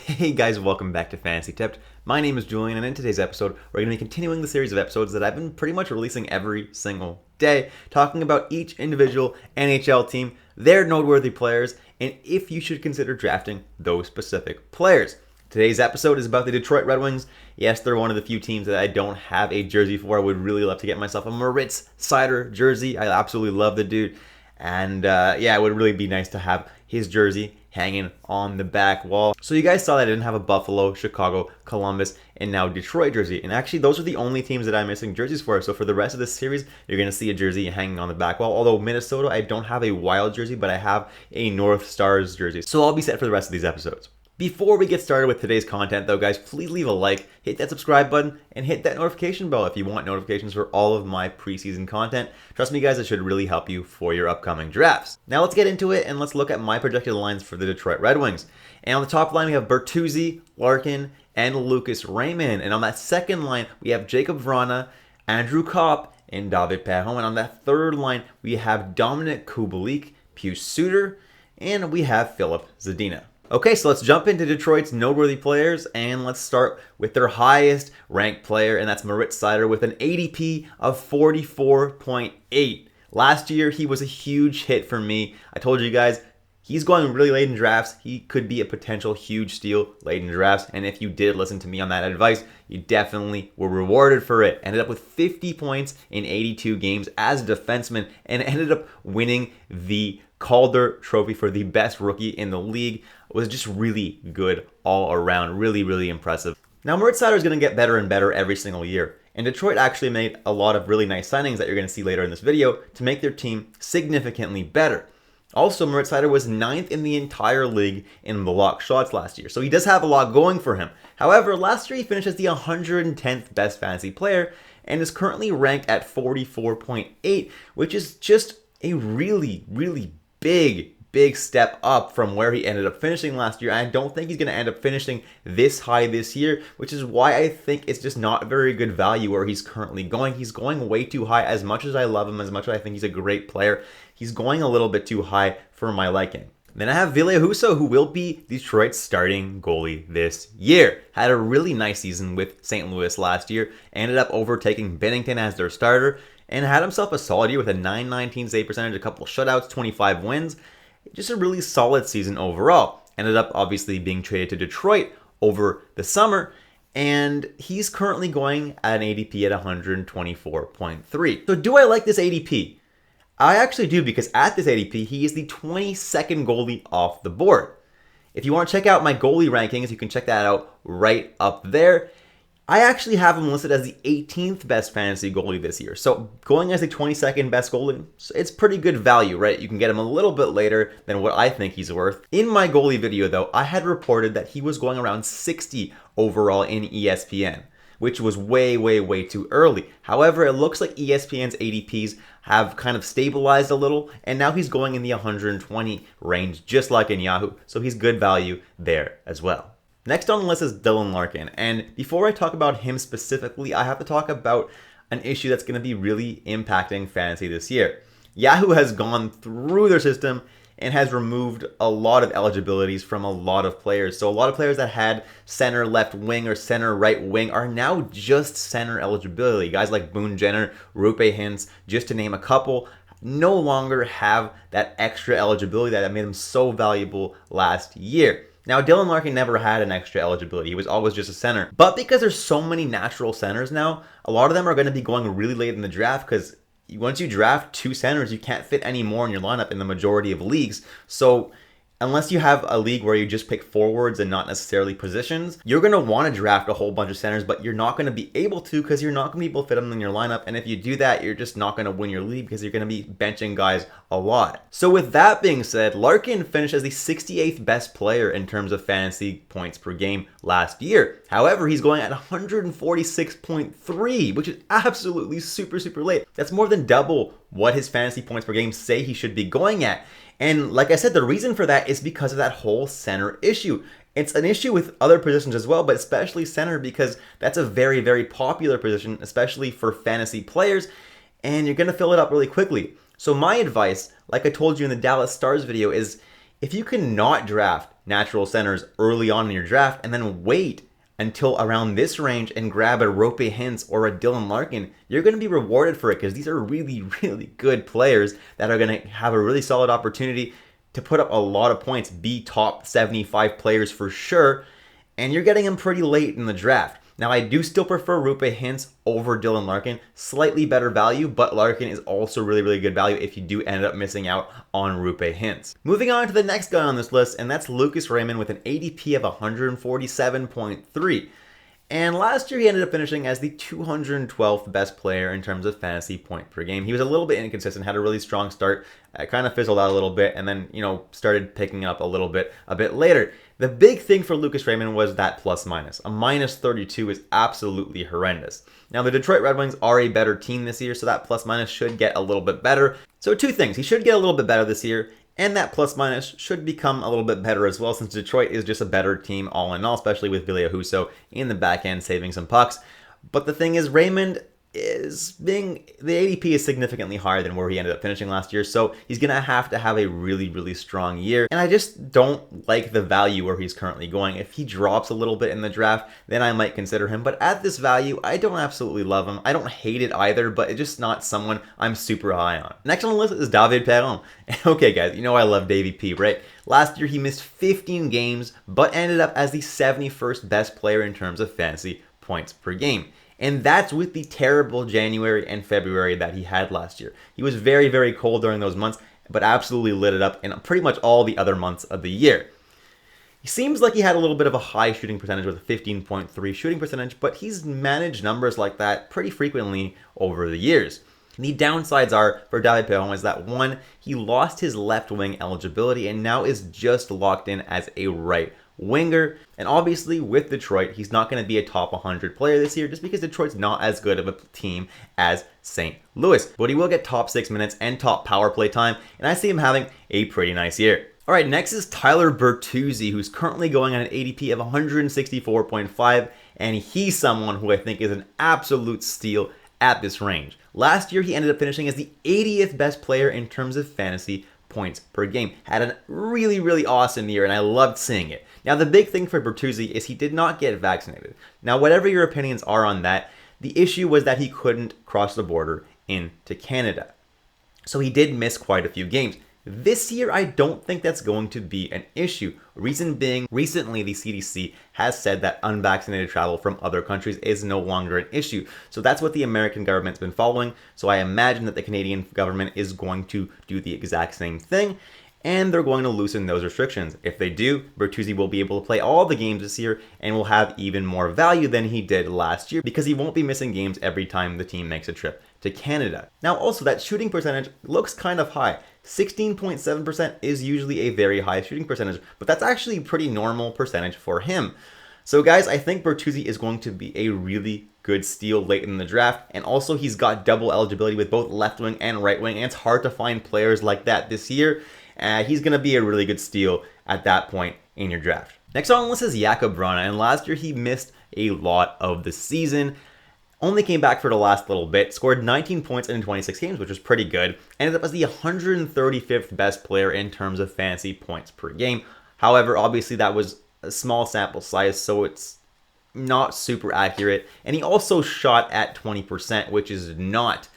Hey guys, welcome back to Fantasy Tipped. My name is Julian, and in today's episode, we're going to be continuing the series of episodes that I've been pretty much releasing every single day, talking about each individual NHL team, their noteworthy players, and if you should consider drafting those specific players. Today's episode is about the Detroit Red Wings. Yes, they're one of the few teams that I don't have a jersey for. I would really love to get myself a Moritz Seider jersey. I absolutely love the dude. And it would really be nice to have his jersey hanging on the back wall. So you guys saw that I didn't have a Buffalo, Chicago, Columbus, and now Detroit jersey. And actually, those are the only teams that I'm missing jerseys for. So for the rest of this series, you're going to see a jersey hanging on the back wall. Although Minnesota, I don't have a Wild jersey, but I have a North Stars jersey. So I'll be set for the rest of these episodes. Before we get started with today's content though, guys, please leave a like, hit that subscribe button, and hit that notification bell if you want notifications for all of my preseason content. Trust me guys, it should really help you for your upcoming drafts. Now let's get into it and let's look at my projected lines for the Detroit Red Wings. And on the top line we have Bertuzzi, Larkin, and Lucas Raymond. And on that second line we have Jacub Vrana, Andrew Copp, and David Perron. And on that third line we have Dominik Kubalik, Pius Suter, and we have Filip Hronek. Okay, so let's jump into Detroit's noteworthy players, and let's start with their highest ranked player, and that's Moritz Seider with an ADP of 44.8. Last year, he was a huge hit for me. I told you guys, he's going really late in drafts. He could be a potential huge steal late in drafts, and if you did listen to me on that advice, you definitely were rewarded for it. Ended up with 50 points in 82 games as a defenseman, and ended up winning the Calder Trophy for the best rookie in the league. Was just really good all around. Really, really impressive. Now, Moritz Seider is going to get better and better every single year. And Detroit actually made a lot of really nice signings that you're going to see later in this video to make their team significantly better. Also, Moritz Seider was 9th in the entire league in block shots last year. So he does have a lot going for him. However, last year he finished as the 110th best fantasy player and is currently ranked at 44.8, which is just a really, really big step up from where he ended up finishing last year. I don't think he's going to end up finishing this high this year, which is why I think it's just not very good value where he's currently going. He's going way too high. As much as I love him, as much as I think he's a great player, he's going a little bit too high for my liking. Then I have Ville Husso, who will be Detroit's starting goalie this year. Had a really nice season with St. Louis last year, ended up overtaking Binnington as their starter, and had himself a solid year with a .919 save percentage, a couple of shutouts, 25 wins. Just a really solid season overall. Ended up obviously being traded to Detroit over the summer, and he's currently going at an ADP at 124.3. So do I like this ADP? I actually do, because at this ADP, he is the 22nd goalie off the board. If you want to check out my goalie rankings, you can check that out right up there. I actually have him listed as the 18th best fantasy goalie this year. So going as the 22nd best goalie, it's pretty good value, right? You can get him a little bit later than what I think he's worth. In my goalie video though, I had reported that he was going around 60 overall in ESPN, which was way too early. However, it looks like ESPN's ADPs have kind of stabilized a little, and now he's going in the 120 range, just like in Yahoo. So he's good value there as well. Next on the list is Dylan Larkin, and before I talk about him specifically, I have to talk about an issue that's going to be really impacting fantasy this year. Yahoo has gone through their system and has removed a lot of eligibilities from a lot of players. So a lot of players that had center left wing or center right wing are now just center eligibility. Guys like Boone Jenner, Rupe Hintz, just to name a couple, no longer have that extra eligibility that made them so valuable last year. Now, Dylan Larkin never had an extra eligibility. He was always just a center. But because there's so many natural centers now, a lot of them are going to be going really late in the draft, because once you draft 2 centers, you can't fit any more in your lineup in the majority of leagues. So unless you have a league where you just pick forwards and not necessarily positions, you're going to want to draft a whole bunch of centers, but you're not going to be able to, because you're not going to be able to fit them in your lineup. And if you do that, you're just not going to win your league, because you're going to be benching guys a lot. So with that being said, Larkin finished as the 68th best player in terms of fantasy points per game last year. However, he's going at 146.3, which is absolutely super late. That's more than double what his fantasy points per game say he should be going at. And like I said, the reason for that is because of that whole center issue. It's an issue with other positions as well, but especially center, because that's a very popular position, especially for fantasy players, and you're going to fill it up really quickly. So my advice, like I told you in the Dallas Stars video, is if you can not draft natural centers early on in your draft and then wait until around this range and grab a Rope Hintz or a Dylan Larkin, you're going to be rewarded for it because these are really, really good players that are going to have a really solid opportunity to put up a lot of points, be top 75 players for sure, and you're getting them pretty late in the draft. Now, I do still prefer Rupe Hintz over Dylan Larkin. Slightly better value, but Larkin is also really, really good value if you do end up missing out on Rupe Hintz. Moving on to the next guy on this list, and that's Lucas Raymond with an ADP of 147.3. And last year, he ended up finishing as the 212th best player in terms of fantasy point per game. He was a little bit inconsistent, had a really strong start, kind of fizzled out a little bit, and then, started picking up a bit later. The big thing for Lucas Raymond was that plus minus. A minus 32 is absolutely horrendous. Now, the Detroit Red Wings are a better team this year, so that plus minus should get a little bit better. So two things. He should get a little bit better this year, and that plus minus should become a little bit better as well, since Detroit is just a better team all in all, especially with Ville Husso in the back end saving some pucks. But the thing is, Raymond the ADP is significantly higher than where he ended up finishing last year, so he's going to have a really, really strong year. And I just don't like the value where he's currently going. If he drops a little bit in the draft, then I might consider him. But at this value, I don't absolutely love him. I don't hate it either, but it's just not someone I'm super high on. Next on the list is David Perron. Okay, guys, I love Davey P, right? Last year, he missed 15 games, but ended up as the 71st best player in terms of fantasy points per game. And that's with the terrible January and February that he had last year. He was very, very cold during those months, but absolutely lit it up in pretty much all the other months of the year. He seems like he had a little bit of a high shooting percentage with a 15.3 shooting percentage, but he's managed numbers like that pretty frequently over the years. The downsides are for David Perron is that one, he lost his left wing eligibility and now is just locked in as a right winger. And obviously with Detroit, he's not going to be a top 100 player this year just because Detroit's not as good of a team as St. Louis. But he will get top 6 minutes and top power play time, and I see him having a pretty nice year. All right, next is Tyler Bertuzzi, who's currently going on an ADP of 164.5, and he's someone who I think is an absolute steal at this range. Last year, he ended up finishing as the 80th best player in terms of fantasy points per game. Had a really, really awesome year, and I loved seeing it. Now, the big thing for Bertuzzi is he did not get vaccinated. Now, whatever your opinions are on that, the issue was that he couldn't cross the border into Canada. So he did miss quite a few games. This year, I don't think that's going to be an issue. Reason being, recently the CDC has said that unvaccinated travel from other countries is no longer an issue. So that's what the American government's been following. So I imagine that the Canadian government is going to do the exact same thing, and they're going to loosen those restrictions. If they do, Bertuzzi will be able to play all the games this year and will have even more value than he did last year because he won't be missing games every time the team makes a trip to Canada. Now, also, that shooting percentage looks kind of high. 16.7% is usually a very high shooting percentage, but that's actually a pretty normal percentage for him. So guys, I think Bertuzzi is going to be a really good steal late in the draft, and also he's got double eligibility with both left wing and right wing, and it's hard to find players like that this year. He's going to be a really good steal at that point in your draft. Next on the list is Jacub Vrana, and last year he missed a lot of the season. Only came back for the last little bit, scored 19 points in 26 games, which was pretty good. Ended up as the 135th best player in terms of fantasy points per game. However, obviously that was a small sample size, so it's not super accurate. And he also shot at 20%, which is not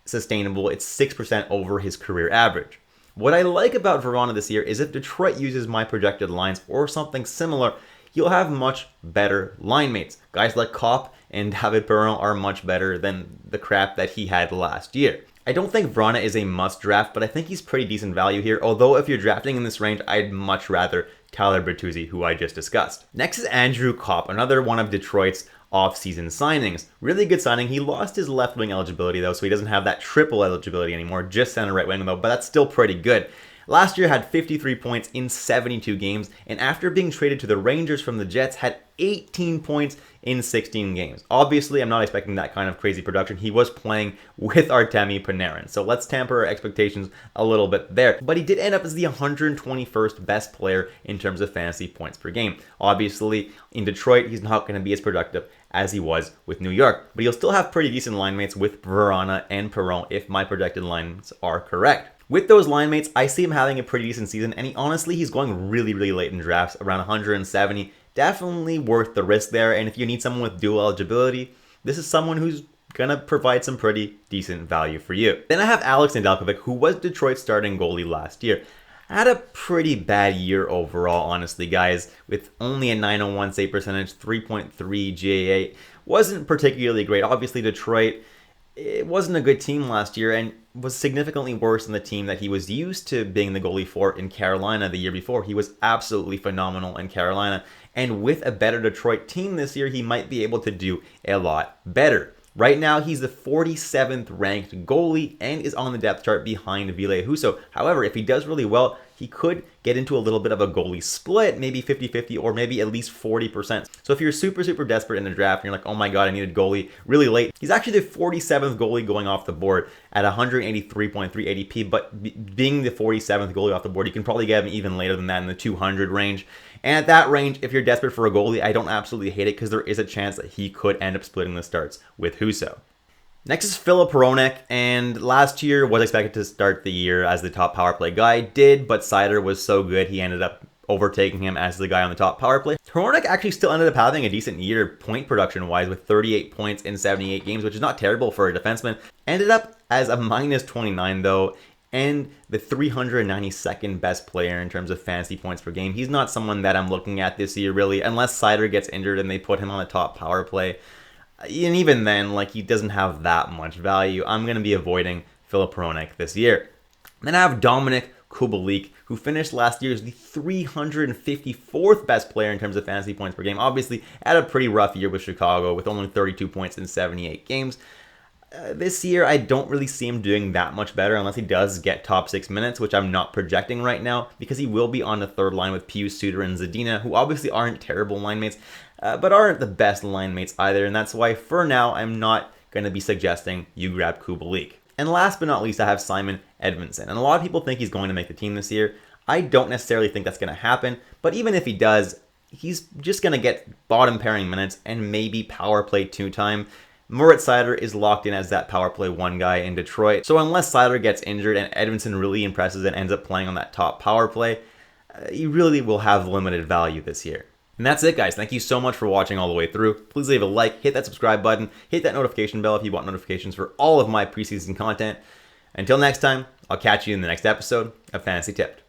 sustainable. It's 6% over his career average. What I like about Vrana this year is if Detroit uses my projected lines or something similar, you'll have much better line mates. Guys like Copp and David Perron are much better than the crap that he had last year. I don't think Vrana is a must draft, but I think he's pretty decent value here. Although if you're drafting in this range, I'd much rather Tyler Bertuzzi, who I just discussed. Next is Andrew Copp, another one of Detroit's off-season signings. Really good signing. He lost his left wing eligibility though, so he doesn't have that triple eligibility anymore, just center right wing though, but that's still pretty good. Last year had 53 points in 72 games, and after being traded to the Rangers from the Jets, had 18 points in 16 games. Obviously, I'm not expecting that kind of crazy production. He was playing with Artemi Panarin, so let's temper our expectations a little bit there. But he did end up as the 121st best player in terms of fantasy points per game. Obviously, in Detroit, he's not going to be as productive as he was with New York, but he'll still have pretty decent line mates with Vrana and Perron if my projected lines are correct. With those line mates, I see him having a pretty decent season, and he's going really, really late in drafts, around 170. Definitely worth the risk there, and if you need someone with dual eligibility, this is someone who's gonna provide some pretty decent value for you. Then I have Alex Nedeljkovic, who was Detroit's starting goalie last year. Had a pretty bad year overall, honestly, guys, with only a 901 save percentage, 3.3 GA8. Wasn't particularly great. Obviously, Detroit, it wasn't a good team last year and was significantly worse than the team that he was used to being the goalie for in Carolina the year before. He was absolutely phenomenal in Carolina, and with a better Detroit team this year, he might be able to do a lot better. Right now, he's the 47th ranked goalie and is on the depth chart behind Ville Husso. However, if he does really well, he could get into a little bit of a goalie split, maybe 50-50 or maybe at least 40%. So if you're super, super desperate in the draft and you're like, oh my god, I need a goalie really late, he's actually the 47th goalie going off the board at 183.3 ADP, but being the 47th goalie off the board, you can probably get him even later than that in the 200 range. And at that range, if you're desperate for a goalie, I don't absolutely hate it because there is a chance that he could end up splitting the starts with Husso. Next is Filip Hronek, and last year was expected to start the year as the top power play guy. Did, but Seider was so good he ended up overtaking him as the guy on the top power play. Hronek actually still ended up having a decent year point production wise with 38 points in 78 games, which is not terrible for a defenseman. Ended up as a minus 29 though, and the 392nd best player in terms of fantasy points per game. He's not someone that I'm looking at this year really, unless Seider gets injured and they put him on the top power play. And even then, like, he doesn't have that much value. I'm going to be avoiding Filip Hronek this year. Then I have Dominik Kubalik, who finished last year as the 354th best player in terms of fantasy points per game. Obviously, had a pretty rough year with Chicago with only 32 points in 78 games. This year, I don't really see him doing that much better unless he does get top 6 minutes, which I'm not projecting right now because he will be on the third line with Pius Suter and Zadina, who obviously aren't terrible line mates, but aren't the best line mates either, and that's why for now I'm not going to be suggesting you grab Kubalik. And last but not least, I have Simon Edvinsson, and a lot of people think he's going to make the team this year. I don't necessarily think that's going to happen, but even if he does, he's just going to get bottom pairing minutes and maybe power play 2 time. Moritz Seider is locked in as that power play 1 guy in Detroit, so unless Seider gets injured and Edvinsson really impresses and ends up playing on that top power play, he really will have limited value this year. And that's it, guys. Thank you so much for watching all the way through. Please leave a like, hit that subscribe button, hit that notification bell if you want notifications for all of my preseason content. Until next time, I'll catch you in the next episode of Fantasy Tipped.